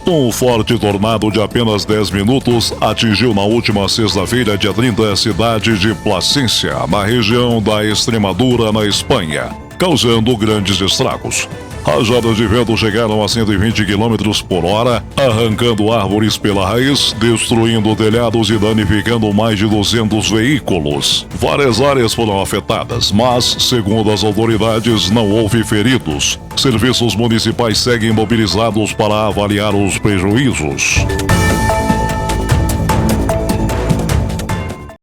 Um forte tornado de apenas 10 minutos atingiu na última sexta-feira, dia 30, a cidade de Plasência, na região da Extremadura, na Espanha, causando grandes estragos. Rajadas de vento chegaram a 120 km por hora, arrancando árvores pela raiz, destruindo telhados e danificando mais de 200 veículos. Várias áreas foram afetadas, mas, segundo as autoridades, não houve feridos. Serviços municipais seguem mobilizados para avaliar os prejuízos.